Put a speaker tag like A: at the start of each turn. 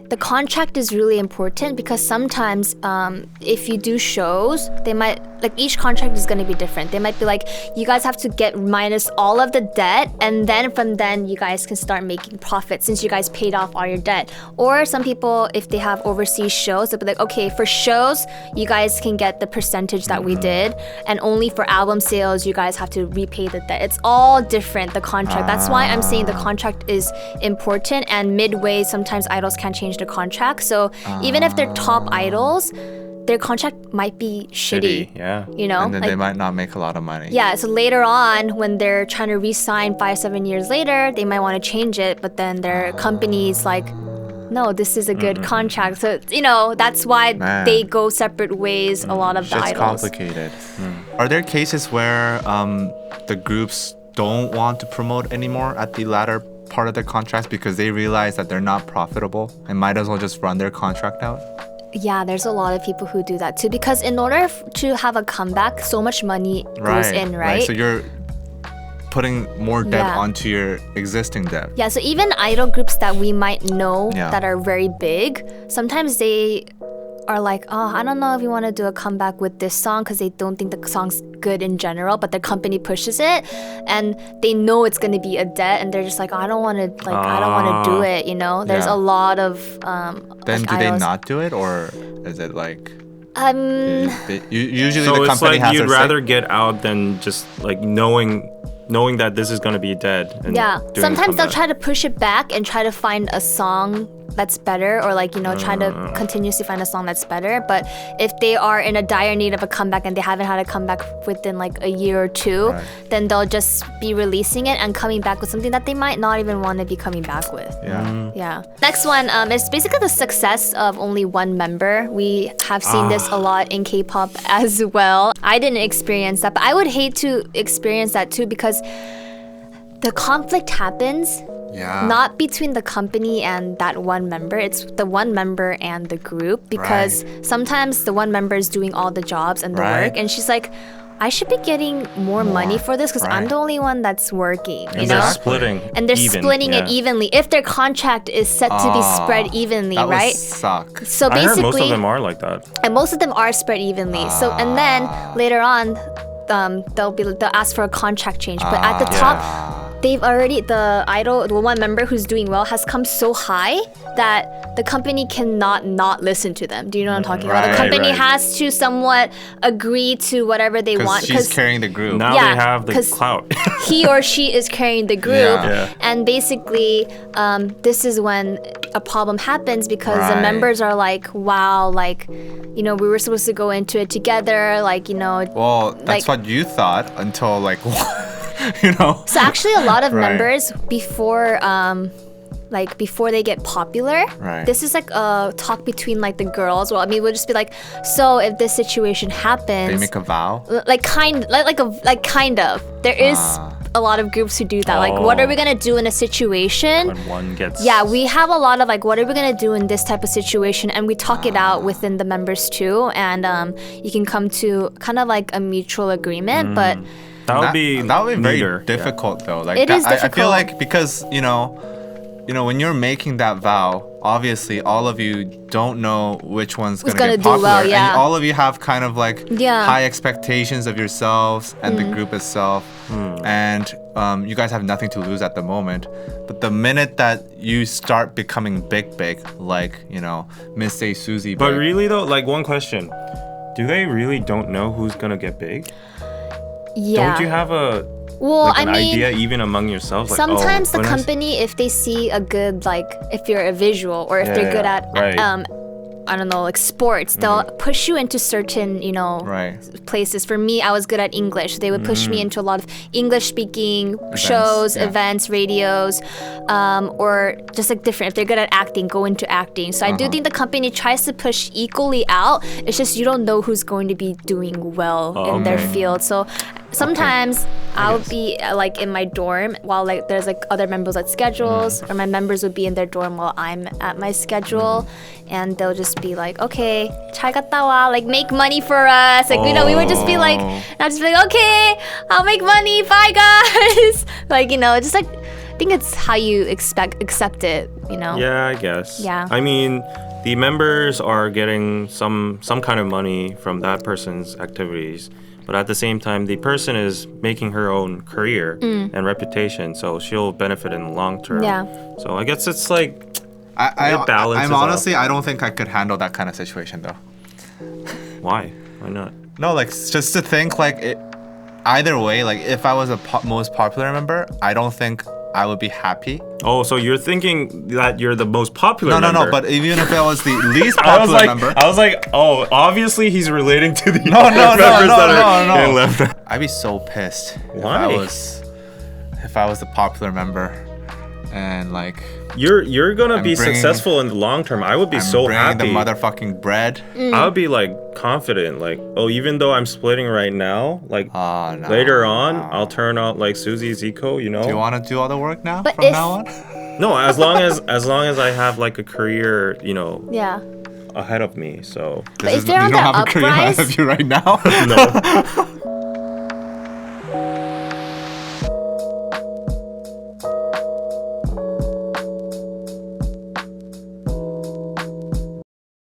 A: The contract is really important because sometimes if you do shows, they might, like each contract is going to be different. They might be like, you guys have to get minus all of the debt, and then from then you guys can start making profit since you guys paid off all your debt. Or some people, if they have overseas shows, they'll be like, okay, for shows, you guys can get the percentage that we did, and only for album sales, you guys have to repay the debt. It's all different, the contract. That's why I'm saying the contract is important, and midway, sometimes idols can't change the contract. So even if they're top idols, their contract might be shitty.
B: Yeah.
A: You know?
C: And then they might not make a lot of money.
A: Yeah, so later on, when they're trying to re-sign 5-7 years later, they might want to change it, but then their company's like, no, this is a good contract. So, you know, that's why they go separate ways, a lot of the
C: It's
A: idols.
C: complicated. Are there cases where the groups don't want to promote anymore at the latter part of their contracts because they realize that they're not profitable and might as well just run their contract out?
A: Yeah, there's a lot of people who do that too, because in order to have a comeback, so much money goes in, right?
C: So you're putting more debt
A: Yeah.
C: onto your existing debt.
A: Yeah, so even idol groups that we might know
C: Yeah.
A: that are very big, sometimes they are like, oh, I don't know if you want to do a comeback with this song because they don't think the song's good in general, but their company pushes it and they know it's going to be a debt, and they're just like, oh, I don't want to do it, you know? There's
C: Yeah.
A: a lot of
C: Then
A: like
C: do they
A: idols.
C: not do it, or is it like usually
B: So
C: the
B: it's
C: company
B: like
C: has
B: you'd
C: their say?
B: rather get out than just like knowing that this is gonna be dead. And
A: Yeah,
B: doing
A: sometimes they'll
B: comeback.
A: try to push it back and try to find a song that's better, or like, you know, try to continuously find a song that's better. But if they are in a dire need of a comeback and they haven't had a comeback within like a year or two, then they'll just be releasing it and coming back with something that they might not even want to be coming back with.
C: Yeah.
A: Yeah. Next one is basically the success of only one member. We have seen this a lot in K-pop as well. I didn't experience that, but I would hate to experience that too, because the conflict happens not between the company and that one member. It's the one member and the group, because sometimes the one member is doing all the jobs and the work, and she's like, I should be getting more money for this because I'm the only one that's working, you
B: And
A: know?
B: they're splitting.
A: And they're
B: even,
A: splitting it
B: yeah.
A: evenly if their contract is set to be spread evenly,
C: that
A: right?
C: would suck.
A: So
B: I heard
A: basically,
B: most of them are like that.
A: and most of them are spread evenly. So and then later on, they'll ask for a contract change. But at the top, they've already, the one member who's doing well has come so high that the company cannot not listen to them. Do you know what I'm talking about? The
C: Right,
A: company
B: right.
A: has to somewhat agree to whatever they want,
C: Because she's carrying the group.
B: Now
A: Yeah,
B: they have the
A: 'cause
B: clout.
A: he or she is carrying the group.
C: Yeah.
A: And basically, this is when a problem happens, because the
C: Right.
A: members are like, wow, like, you know, we were supposed to go into it together, like, you know.
C: Well, that's
A: like-
C: what you thought until like, you know.
A: So actually, a lot of
C: Right.
A: members before before they get popular,
C: Right.
A: this is like a talk between like the girls. Well, I mean, we'll just be like, so if this situation happens,
C: They make a vow.
A: kind of. There is a lot of groups who do that. Like, what are we gonna do in a situation?
B: When one gets
A: Yeah, we have a lot of like, what are we gonna do in this type of situation? And we talk it out within the members too, and you can come to kind of like a mutual agreement. But
B: that would be
C: very
B: neater.
C: difficult though. Like
A: It is
C: I feel
A: difficult.
C: like because you know when you're making that vow, obviously all of you don't know which one's
A: Who's
C: gonna
A: gonna
C: get
A: do
C: popular,
A: well, yeah.
C: and all of you have kind of like
A: Yeah.
C: high expectations of yourselves and the group itself, and you guys have nothing to lose at the moment. But the minute that you start becoming big, like Miss Say Susie,
B: But
C: big,
B: really though, like one question. Do they really don't know who's gonna get big?
A: yeah,
B: Don't you have
A: well,
B: an
A: I mean,
B: idea even among yourselves? Like,
A: sometimes the
B: when I s-
A: company, if they see a good, like, if you're a visual or if they're good at
B: right.
A: I don't know, like sports, they'll push you into certain,
C: right?
A: places. For me, I was good at English. They would push me into a lot of English-speaking shows,
C: yeah.
A: events, radios, or just like different. If they're good at acting, go into acting. So I do think the company tries to push equally out. It's just you don't know who's going to be doing well in their field. So sometimes I'll be like in my dorm while like there's like other members at schedules, or my members would be in their dorm while I'm at my schedule, and they'll just be like, okay, 잘 갔다 와, like make money for us, like we would just be like, and I'll just be like, okay, I'll make money, bye guys. Like just like, I think it's how you accept it you know?
B: Yeah, I guess.
A: Yeah.
B: I mean, the members are getting some kind of money from that person's activities, but at the same time, the person is making her own career and reputation, so she'll benefit in the long term.
A: Yeah.
B: So I guess it's like it balances
C: I'm honestly,
B: off.
C: I don't think I could handle that kind of situation though.
B: Why? Why not?
C: No, like just to think like it, either way, like if I was a most popular member, I don't think I would be happy.
B: Oh, so you're thinking that you're the most popular
C: No,
B: member.
C: but even if I was the least
B: I was
C: popular
B: like,
C: member.
B: I was like, oh, obviously he's relating to the
C: No,
B: members that are
C: no.
B: getting left.
C: I'd be so pissed
B: Why?
C: if I was the popular member, and like
B: You're gonna
C: I'm
B: be
C: bringing-
B: successful in the long term. I would be
C: I'm
B: so
C: bringing
B: happy.
C: the motherfucking bread.
B: I would be like confident, like, oh, even though I'm splitting right now, like
C: No,
B: later on,
C: no.
B: I'll turn out like Susie Zico, you know.
C: Do you want to do all the work now
A: But
C: from
A: if-
C: now on?
B: No, as long as I have like a career, you know,
A: Yeah.
B: ahead of me. So
A: But if they're on
C: you don't
A: the
C: have a career ahead
A: uprise-
C: of you right now.
B: no,